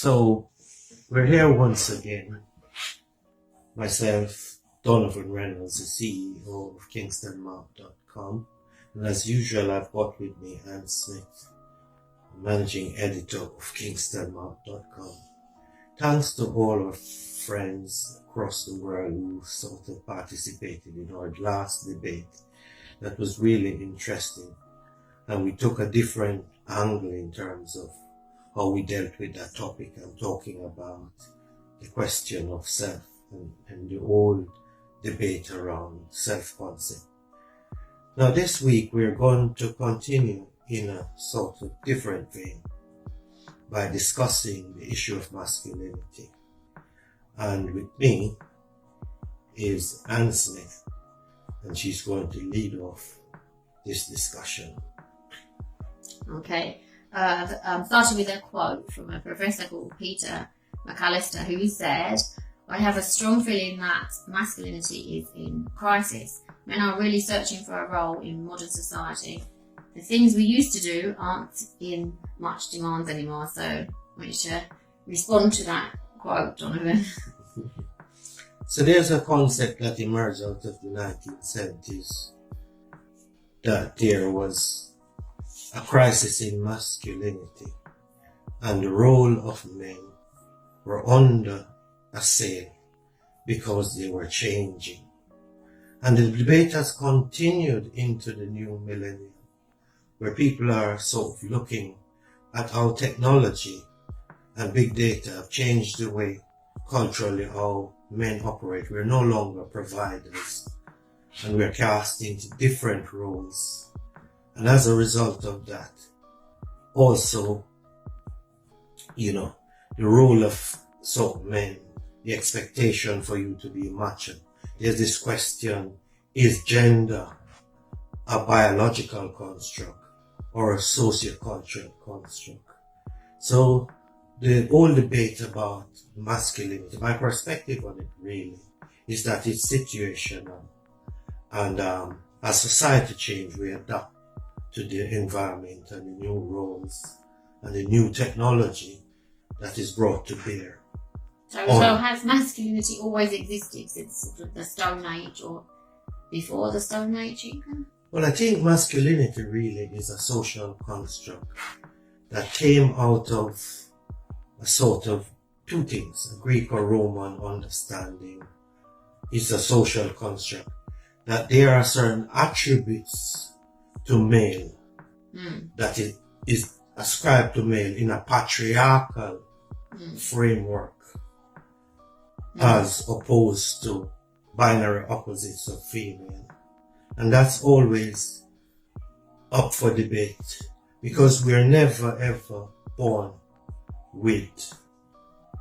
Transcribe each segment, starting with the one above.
So we're here once again. Myself, Donovan Reynolds, the CEO of Kingstonmouth.com. And as usual, I've got with me Anne Smith, managing editor of Kingstonmouth.com. Thanks to all our friends across the world who sort of participated in our last debate. That was really interesting. And we took a different angle in terms of how we dealt with that topic. I'm talking about the question of self and the whole debate around self-concept. Now this week we're going to continue in a sort of different vein by discussing the issue of masculinity. And with me is Anne Smith, and she's going to lead off this discussion. Okay, starting with a quote from a professor called Peter McAllister, who said, "I have a strong feeling that masculinity is in crisis. Men are really searching for a role in modern society. The things we used to do aren't in much demand anymore." So I want you to respond to that quote, Donovan. So there's a concept that emerged out of the 1970s that there was a crisis in masculinity and the role of men were under assail because they were changing. And the debate has continued into the new millennium, where people are sort of looking at how technology and big data have changed the way culturally how men operate. We're no longer providers, and we're cast into different roles. And as a result of that, also, the role of some men, the expectation for you to be macho. There's this question, is gender a biological construct or a sociocultural construct? So the whole debate about masculinity, my perspective on it really is that it's situational. And as society change, we adapt to the environment and the new roles and the new technology that is brought to bear. So has masculinity always existed since the Stone Age or before the Stone Age even? Well, I think masculinity really is a social construct that came out of a sort of two things. A Greek or Roman understanding is a social construct, that there are certain attributes to male that is ascribed to male in a patriarchal framework as opposed to binary opposites of female. And that's always up for debate because we're never ever born with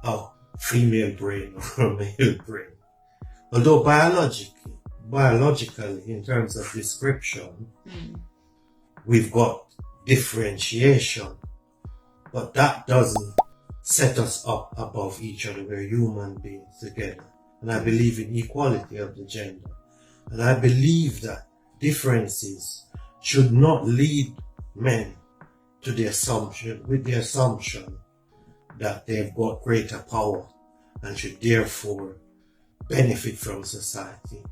a female brain or a male brain. Although biologically in terms of description, we've got differentiation, but that doesn't set us up above each other. We're human beings together. And I believe in equality of the gender. And I believe that differences should not lead men to the assumption that they've got greater power and should therefore benefit from society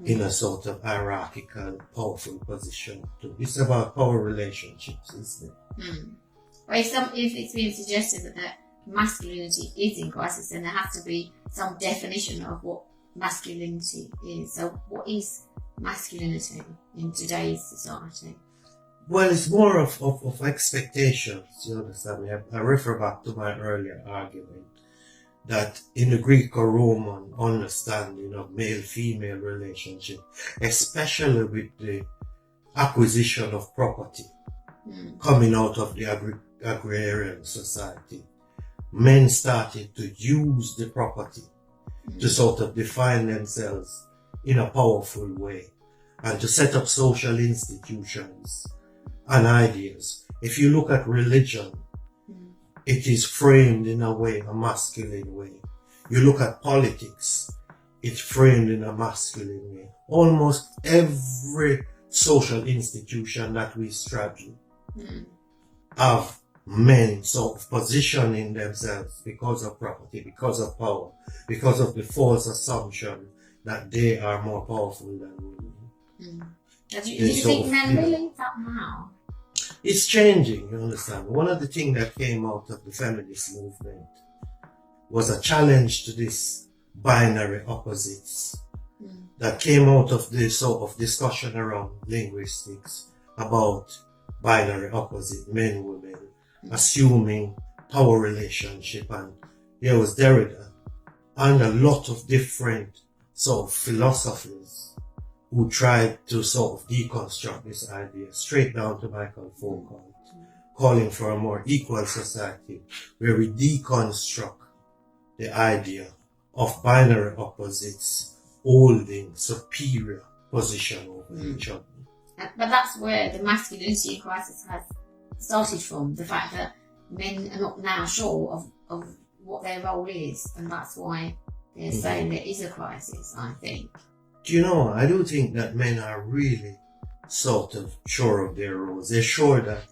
in a sort of hierarchical, powerful position. It's about power relationships, isn't it? Well, if it's been suggested that masculinity is in crisis, then there has to be some definition of what masculinity is. So what is masculinity in today's society? Well, it's more of expectations, you understand? I refer back to my earlier argument that in the Greek or Roman understanding of male-female relationship, especially with the acquisition of property coming out of the agrarian society, men started to use the property to sort of define themselves in a powerful way and to set up social institutions and ideas. If you look at religion, it is framed in a way, a masculine way. You look at politics, it's framed in a masculine way. Almost every social institution that we strive to have men sort of positioning themselves because of property, because of power, because of the false assumption that they are more powerful than women. Do you think men believe that now? It's changing, you understand. One of the things that came out of the feminist movement was a challenge to this binary opposites that came out of the sort of discussion around linguistics about binary opposite, men, women, assuming power relationship, and there was Derrida and a lot of different sort of philosophers who tried to sort of deconstruct this idea, straight down to Michael Foucault, calling for a more equal society where we deconstruct the idea of binary opposites holding superior position over each other. But that's where the masculinity crisis has started from, the fact that men are not now sure of what their role is, and that's why they're saying there is a crisis, I think. Do you know, I do think that men are really sort of sure of their roles. They're sure that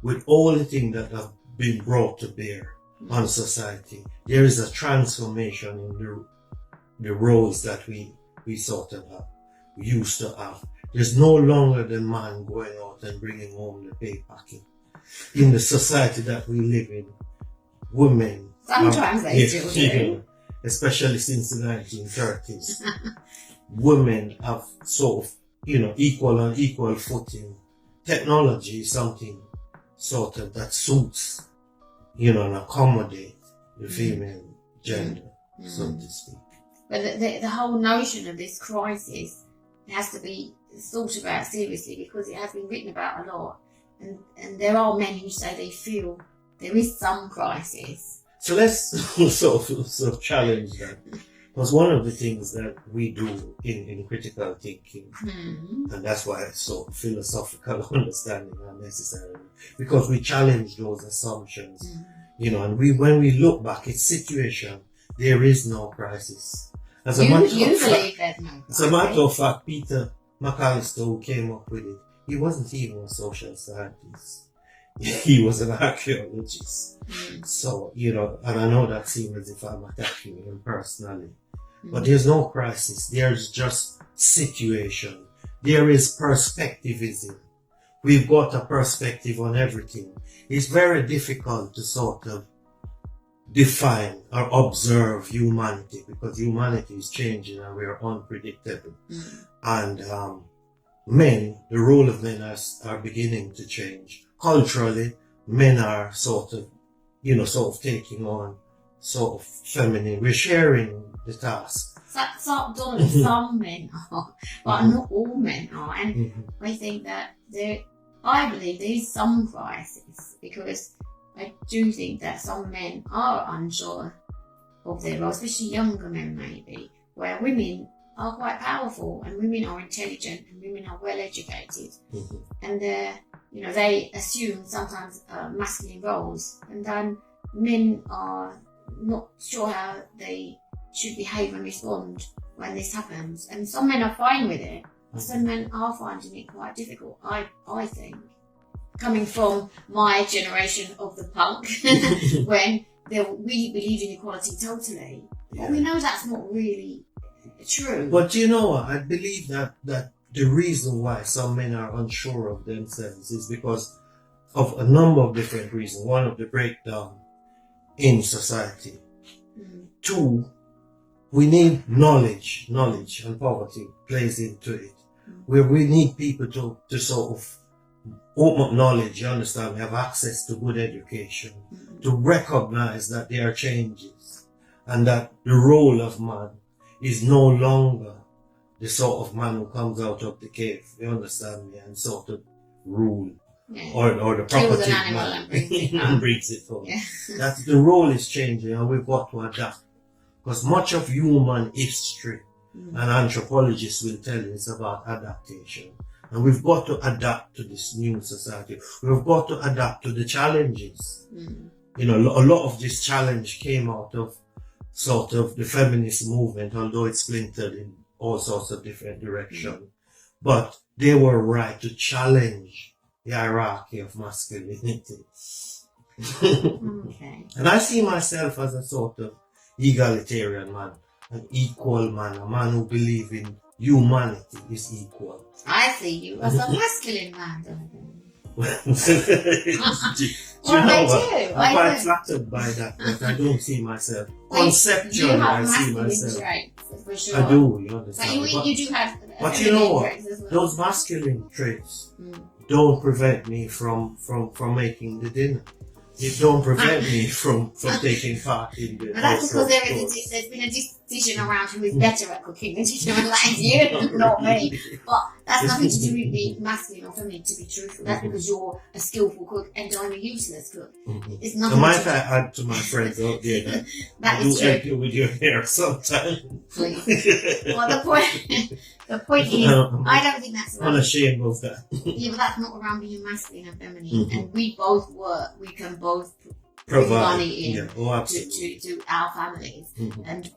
with all the things that have been brought to bear on society, there is a transformation in the roles that we sort of used to have. There's no longer the man going out and bringing home the pay packet. In the society that we live in, women... Sometimes they still do. Especially since the 1930s. Women have sort of, equal on equal footing. Technology is something sort of that suits, and accommodate the female gender, so to speak. But the whole notion of this crisis has to be thought about seriously, because it has been written about a lot. And there are men who say they feel there is some crisis. So let's sort of challenge that. Because one of the things that we do in critical thinking, and that's why sort of philosophical understanding are necessary, because we challenge those assumptions, and when we look back at situation, there is no crisis. As a matter of fact, Peter McAllister, who came up with it, he wasn't even a social scientist. He was an archaeologist. So, and I know that seems as if I'm attacking him personally. But there's no crisis. There's just situation. There is perspectivism. We've got a perspective on everything. It's very difficult to sort of define or observe humanity, because humanity is changing and we are unpredictable. And men, the role of men are beginning to change. Culturally, men are sort of taking on sort of feminine. We're sharing the task. Some men are, but not all men are. And I think that I believe there is some crisis, because I do think that some men are unsure of their role, especially younger men maybe, where women are quite powerful and women are intelligent and women are well educated, and they assume sometimes masculine roles, and then men are not sure how they should behave and respond when this happens. And some men are fine with it, but some men are finding it quite difficult, I think. Coming from my generation of the punk, when we believed in equality totally, but we know that's not really true. But you know what? I believe that the reason why some men are unsure of themselves is because of a number of different reasons. One, of the breakdown in society. Two, we need knowledge, and poverty plays into it. Where we need people to sort of open up knowledge, you understand, we have access to good education, to recognize that there are changes, and that the role of man is no longer the sort of man who comes out of the cave, you understand me, and sort of rule, or the property man and brings it home. That the role is changing, and we've got to adapt. Because much of human history, and anthropologists will tell you, it's about adaptation. And we've got to adapt to this new society. We've got to adapt to the challenges. A lot of this challenge came out of sort of the feminist movement, although it splintered in all sorts of different directions. But they were right to challenge the hierarchy of masculinity. Okay. And I see myself as a sort of egalitarian man, an equal man, a man who believes in humanity is equal. I see you as a masculine man, Donovan. Do you know what? I'm quite flattered by that, but I don't see myself. Conceptually, I see myself. Traits, for sure. I do, you understand? But you do have. But you know what? Well. Those masculine traits don't prevent me from making the dinner. It don't prevent me from taking part in the. But that's because there's been a decision around who is better at cooking than like you, not me. But that's nothing to do with being masculine or feminine, to be truthful. That's because you're a skillful cook and I'm a useless cook. It's nothing. So might I add to my friends out there that I do help you with your hair sometimes. Please. Well, the point is, I don't think that's I'm ashamed of that. Yeah, but that's not around being masculine and feminine. And we both work. We can both Provide bring money in to our families. And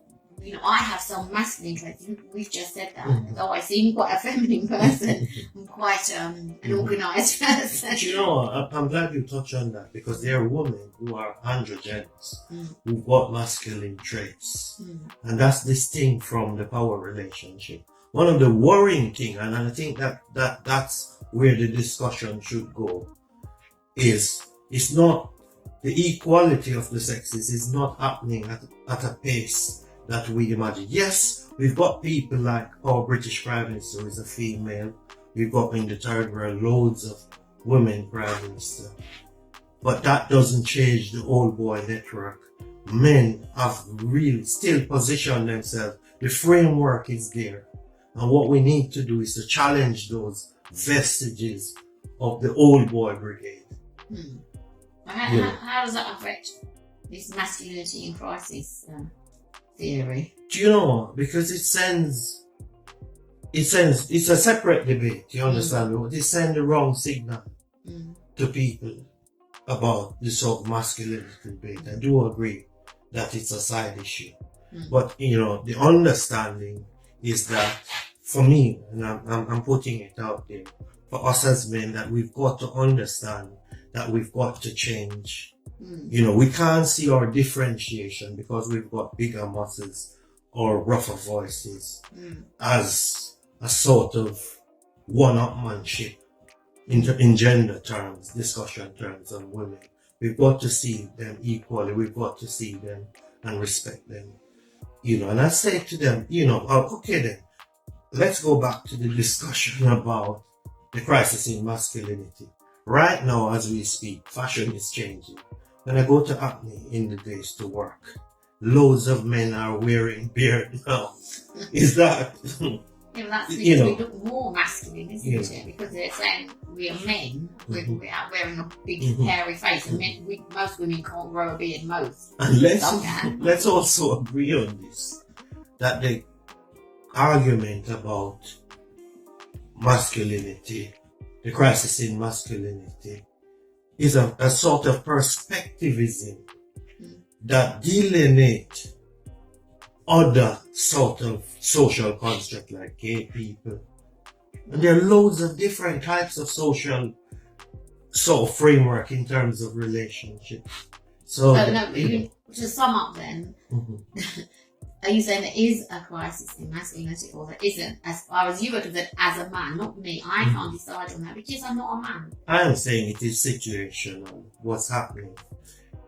I have some masculine traits. We've just said that. Though I seem quite a feminine person, I'm quite an organised person. You know, I'm glad you touched on that because there are women who are androgynous, who've got masculine traits, and that's distinct from the power relationship. One of the worrying things, and I think that's where the discussion should go, is it's not the equality of the sexes is not happening at a pace that we imagine. Yes, we've got people like our British Prime Minister who is a female. We've got in the third world loads of women Prime Minister. But that doesn't change the old boy network. Men have really still positioned themselves. The framework is there. And what we need to do is to challenge those vestiges of the old boy brigade. How does that affect this masculinity in crisis theory? Do you know? Because it's a separate debate, you understand? They send the wrong signal to people about the sort of masculinity debate. I do agree that it's a side issue. But, the understanding is that, for me, and I'm putting it out there, for us as men, that we've got to understand that we've got to change. We can't see our differentiation because we've got bigger muscles or rougher voices as a sort of one-upmanship in gender terms, discussion terms on women. We've got to see them equally. We've got to see them and respect them. And I say to them, okay then, let's go back to the discussion about the crisis in masculinity. Right now, as we speak, fashion is changing. When I go to Acne in the days to work, loads of men are wearing beard now. Is that? Yeah, that's because we look more masculine, isn't it? Because they're saying we are men without wearing a big hairy face, and most women can't grow a beard. And let's also agree on this, that the argument about masculinity, the crisis in masculinity, is a sort of perspectivism that delineate other sort of social construct like gay people. And there are loads of different types of social sort of framework in terms of relationship. So to sum up then, are you saying there is a crisis in masculinity or there isn't, as far as you look at it as a man, not me? I can't decide on that because I'm not a man. I am saying it is situational. What's happening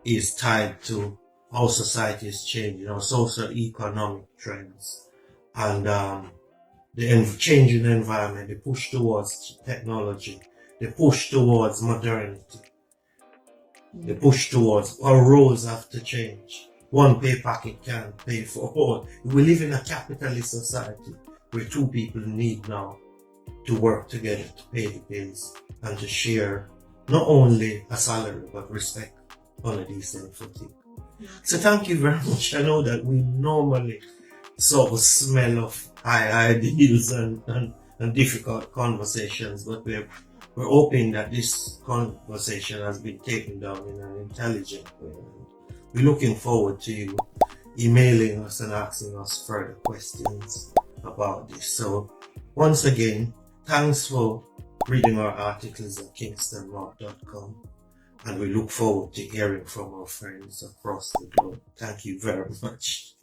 is tied to how society is changing, our socio-economic trends, and the changing environment, the push towards technology, the push towards modernity, the push towards our roles have to change. One pay packet can't pay for all. We live in a capitalist society where two people need now to work together to pay the bills and to share not only a salary but respect on a decent footing. So thank you very much. I know that we normally sort of smell of high ideals and difficult conversations, but we're hoping that this conversation has been taken down in an intelligent way. We're looking forward to you emailing us and asking us further questions about this. So once again, thanks for reading our articles at Kingstonmouth.com. And we look forward to hearing from our friends across the globe. Thank you very much.